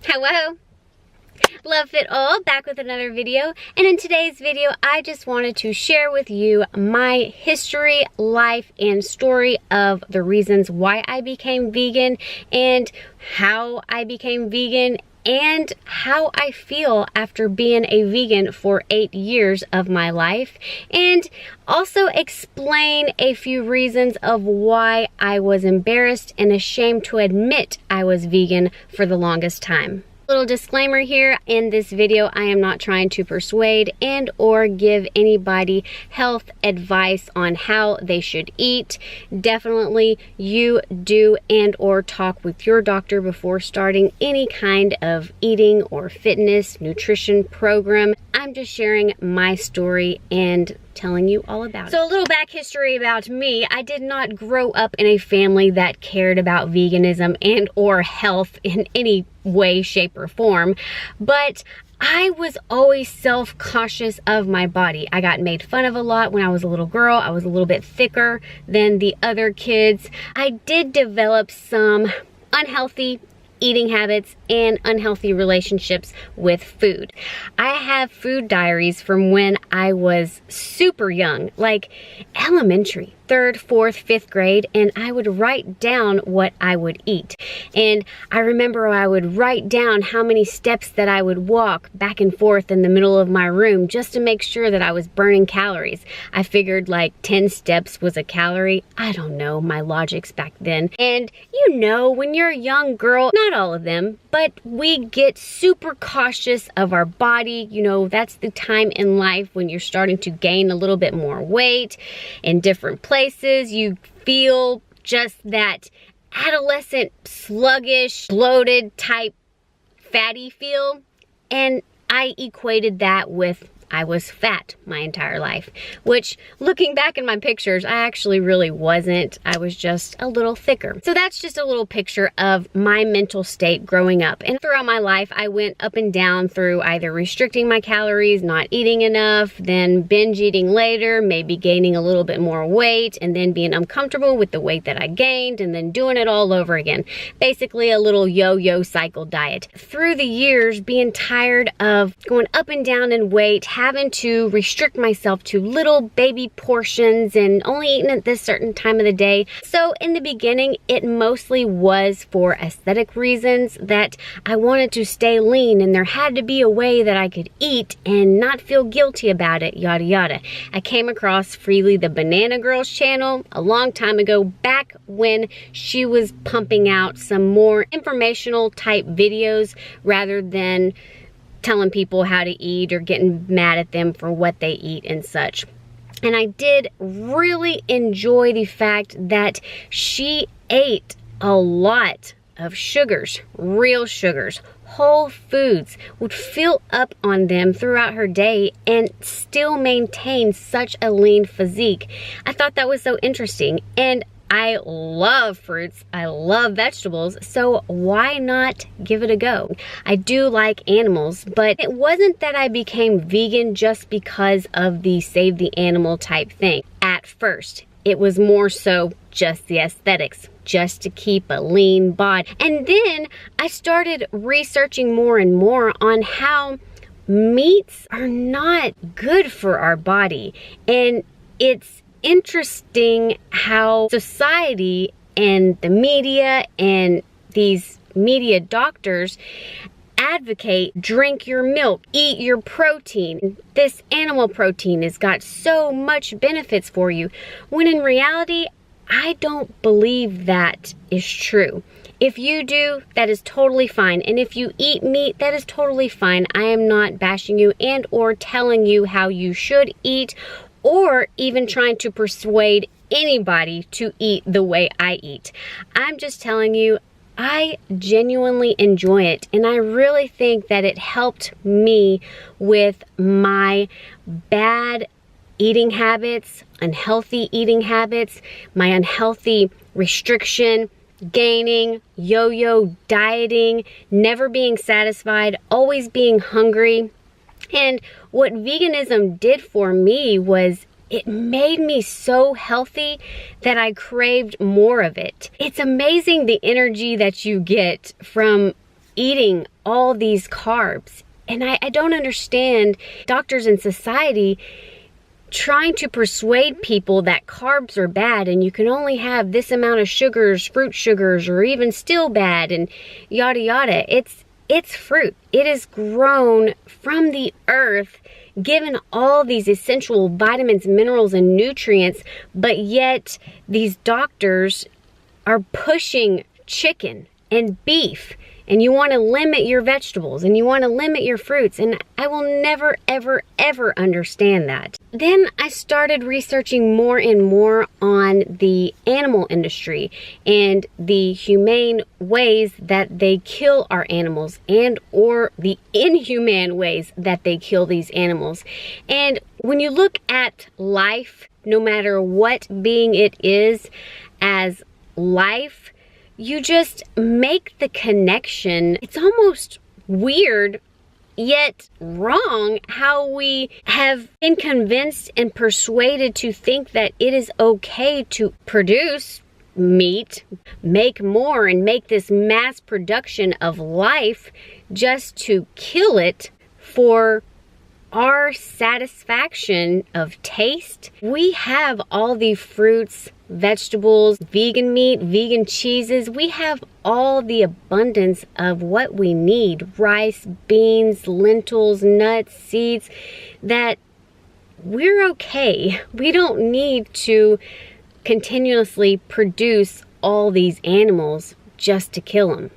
Hello, Luvfitall, back with another video, and in today's video I just wanted to share with you my history, life, and story of the reasons why I became vegan and how I became vegan and how I feel after being a vegan for 8 years of my life, and also explain a few reasons of why I was embarrassed and ashamed to admit I was vegan for the longest time. Little disclaimer here, in this video I am not trying to persuade and or give anybody health advice on how they should eat. Definitely you do and or talk with your doctor before starting any kind of eating or fitness nutrition program. I'm just sharing my story and telling you all about it. So a little back history about me. I did not grow up in a family that cared about veganism and or health in any way, shape, or form, but I was always self-conscious of my body. I got made fun of a lot when I was a little girl. I was a little bit thicker than the other kids. I did develop some unhealthy eating habits and unhealthy relationships with food. I have food diaries from when I was super young, like elementary, 3rd, 4th, 5th grade, and I would write down what I would eat. And I remember I would write down how many steps that I would walk back and forth in the middle of my room just to make sure that I was burning calories. I figured like 10 steps was a calorie. I don't know, my logics back then. And you know, when you're a young girl, not all of them, but we get super cautious of our body. You know, that's the time in life when you're starting to gain a little bit more weight in different places. You feel just that adolescent, sluggish, bloated type fatty feel. And I equated that with I was fat my entire life, which looking back in my pictures, I actually really wasn't. I was just a little thicker. So that's just a little picture of my mental state growing up. And throughout my life, I went up and down through either restricting my calories, not eating enough, then binge eating later, maybe gaining a little bit more weight, and then being uncomfortable with the weight that I gained, and then doing it all over again. Basically a little yo-yo cycle diet. Through the years, being tired of going up and down in weight, having to restrict myself to little baby portions and only eating at this certain time of the day. So in the beginning, it mostly was for aesthetic reasons, that I wanted to stay lean and there had to be a way that I could eat and not feel guilty about it, yada yada. I came across Freely the Banana Girl's channel a long time ago, back when she was pumping out some more informational type videos rather than telling people how to eat or getting mad at them for what they eat and such. And I did really enjoy the fact that she ate a lot of sugars, real sugars, whole foods, would fill up on them throughout her day and still maintain such a lean physique. I thought that was so interesting, and I love fruits, I love vegetables, so why not give it a go? I do like animals, but it wasn't that I became vegan just because of the save the animal type thing. At first, it was more so just the aesthetics, just to keep a lean body. And then I started researching more and more on how meats are not good for our body, and it's interesting how society and the media and these media doctors advocate drink your milk, eat your protein. This animal protein has got so much benefits for you, when in reality, I don't believe that is true. If you do, that is totally fine. And if you eat meat, that is totally fine. I am not bashing you and or telling you how you should eat, or even trying to persuade anybody to eat the way I eat. I'm just telling you, I genuinely enjoy it, and I really think that it helped me with my bad eating habits, unhealthy eating habits, my unhealthy restriction, gaining, yo-yo dieting, never being satisfied, always being hungry. And what veganism did for me was it made me so healthy that I craved more of it. It's amazing the energy that you get from eating all these carbs. And I don't understand doctors in society trying to persuade people that carbs are bad and you can only have this amount of sugars, fruit sugars, or even still bad, and yada yada. It's fruit. It is grown from the earth, given all these essential vitamins, minerals, and nutrients, but yet these doctors are pushing chicken and beef, and you want to limit your vegetables and you want to limit your fruits, and I will never, ever, ever understand that. Then I started researching more and more on the animal industry and the humane ways that they kill our animals, and or the inhumane ways that they kill these animals. And when you look at life, no matter what being it is, as life, you just make the connection. It's almost weird, yet wrong, how we have been convinced and persuaded to think that it is okay to produce meat, make more, and make this mass production of life just to kill it for our satisfaction of taste. We have all the fruits, vegetables, vegan meat, vegan cheeses. We have all the abundance of what we need: rice, beans, lentils, nuts, seeds, that we're okay. We don't need to continuously produce all these animals just to kill them.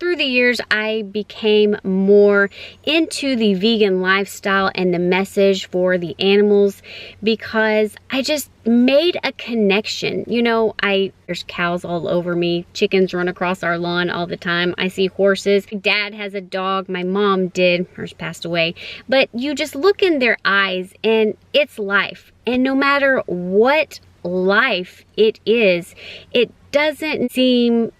Through the years, I became more into the vegan lifestyle and the message for the animals, because I just made a connection. You know, there's cows all over me. Chickens run across our lawn all the time. I see horses. My dad has a dog. My mom did. Hers passed away. But you just look in their eyes and it's life. And no matter what life it is, it doesn't seem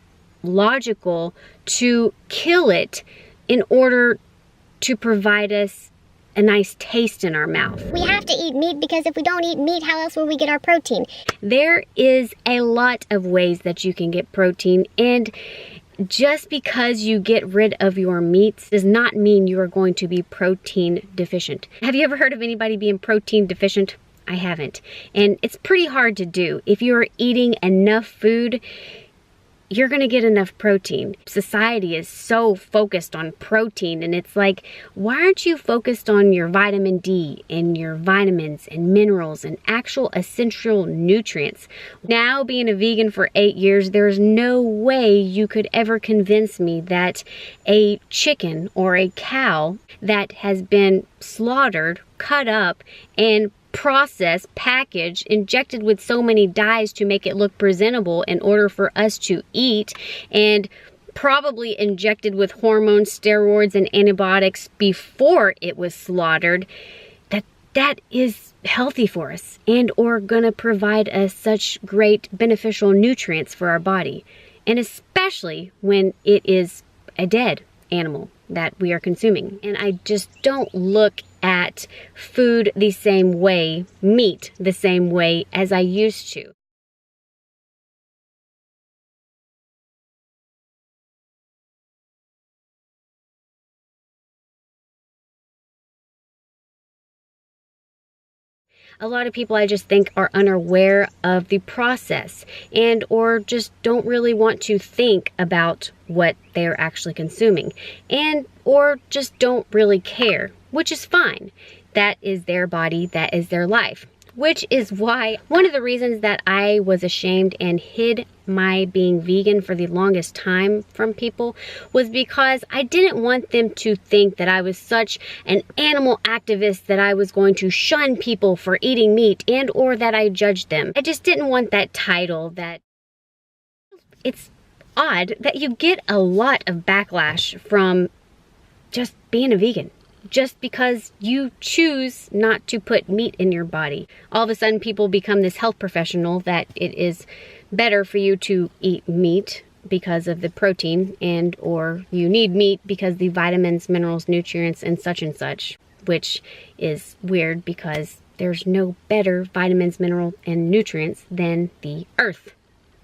logical to kill it in order to provide us a nice taste in our mouth. We have to eat meat because if we don't eat meat, how else will we get our protein? There is a lot of ways that you can get protein, and just because you get rid of your meats does not mean you are going to be protein deficient. Have you ever heard of anybody being protein deficient? I haven't. And it's pretty hard to do. If you're eating enough food, you're gonna get enough protein. Society is so focused on protein, and it's like, why aren't you focused on your vitamin D and your vitamins and minerals and actual essential nutrients? Now, being a vegan for 8 years, there's no way you could ever convince me that a chicken or a cow that has been slaughtered, cut up, and processed, packaged, injected with so many dyes to make it look presentable in order for us to eat, and probably injected with hormones, steroids, and antibiotics before it was slaughtered, that is healthy for us and or gonna provide us such great beneficial nutrients for our body, and especially when it is a dead animal that we are consuming. And I just don't look at food the same way, meat the same way as I used to. A lot of people, I just think, are unaware of the process and or just don't really want to think about what they're actually consuming, and or just don't really care, which is fine. That is their body, that is their life. Which is why one of the reasons that I was ashamed and hid my being vegan for the longest time from people was because I didn't want them to think that I was such an animal activist that I was going to shun people for eating meat and or that I judged them. I just didn't want that title. That it's odd that you get a lot of backlash from just being a vegan. Just because you choose not to put meat in your body. All of a sudden people become this health professional that it is better for you to eat meat because of the protein, and or you need meat because the vitamins, minerals, nutrients, and such, which is weird because there's no better vitamins, minerals, and nutrients than the earth,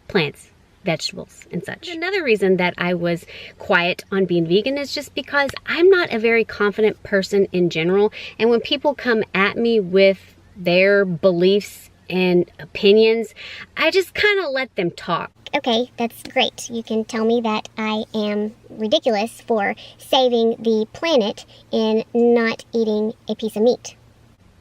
plants, vegetables, and such. Another reason that I was quiet on being vegan is just because I'm not a very confident person in general, and when people come at me with their beliefs and opinions, I just kind of let them talk. Okay, that's great. You can tell me that I am ridiculous for saving the planet and not eating a piece of meat.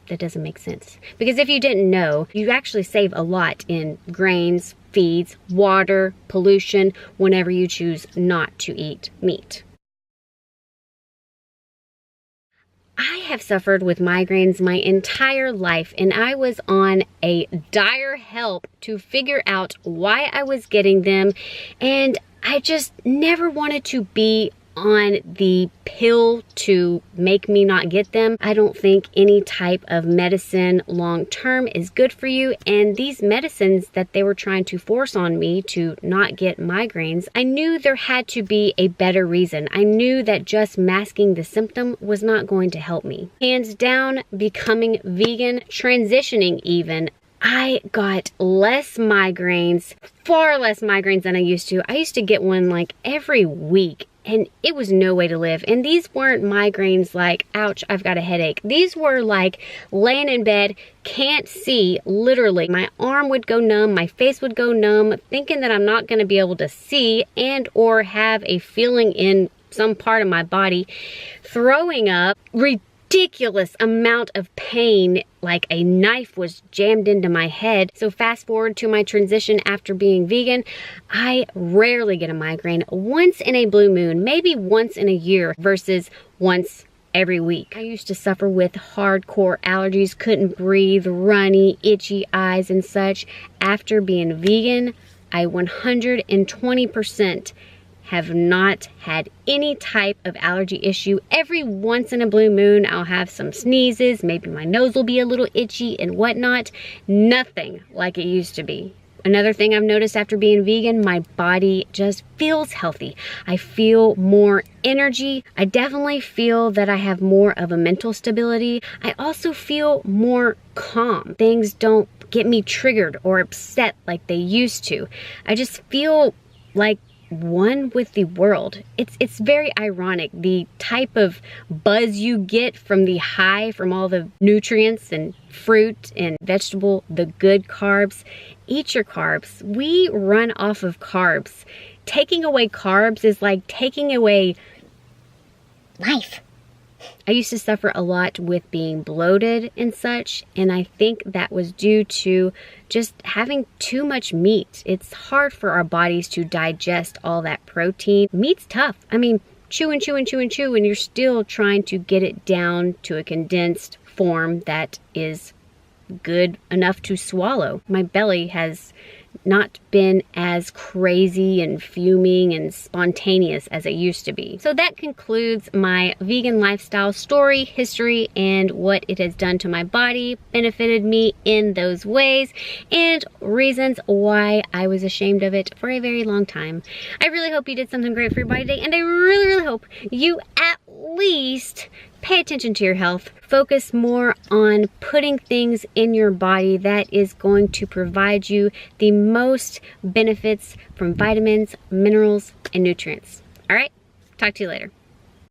That doesn't make sense. Because if you didn't know, you actually save a lot in grains, feeds, water, pollution, whenever you choose not to eat meat. I have suffered with migraines my entire life, and I was on a dire help to figure out why I was getting them, and I just never wanted to be on the pill to make me not get them. I don't think any type of medicine long term is good for you, and these medicines that they were trying to force on me to not get migraines, I knew there had to be a better reason. I knew that just masking the symptom was not going to help me. Hands down, becoming vegan, transitioning even, I got less migraines, far less migraines than I used to. I used to get one like every week, and it was no way to live. And these weren't migraines like, ouch, I've got a headache. These were like laying in bed, can't see, literally. My arm would go numb, my face would go numb, thinking that I'm not going to be able to see and or have a feeling in some part of my body, throwing up, ridiculous amount of pain, like a knife was jammed into my head. So fast forward to my transition after being vegan, I rarely get a migraine. Once in a blue moon, maybe once in a year versus once every week. I used to suffer with hardcore allergies, couldn't breathe, runny, itchy eyes and such. After being vegan, I 120% have not had any type of allergy issue. Every once in a blue moon, I'll have some sneezes, maybe my nose will be a little itchy and whatnot. Nothing like it used to be. Another thing I've noticed after being vegan, my body just feels healthy. I feel more energy. I definitely feel that I have more of a mental stability. I also feel more calm. Things don't get me triggered or upset like they used to. I just feel like one with the world. It's very ironic, the type of buzz you get from the high from all the nutrients and fruit and vegetable, the good carbs. Eat your carbs. We run off of carbs. Taking away carbs is like taking away life. I used to suffer a lot with being bloated and such, and I think that was due to just having too much meat. It's hard for our bodies to digest all that protein. Meat's tough. I mean, chew and chew and chew and chew, and you're still trying to get it down to a condensed form that is good enough to swallow. My belly has not been as crazy and fuming and spontaneous as it used to be. So that concludes my vegan lifestyle story, history, and what it has done to my body, benefited me in those ways, and reasons why I was ashamed of it for a very long time. I really hope you did something great for your body today, and I really, really hope you at least pay attention to your health. Focus more on putting things in your body that is going to provide you the most benefits from vitamins, minerals, and nutrients. All right, talk to you later.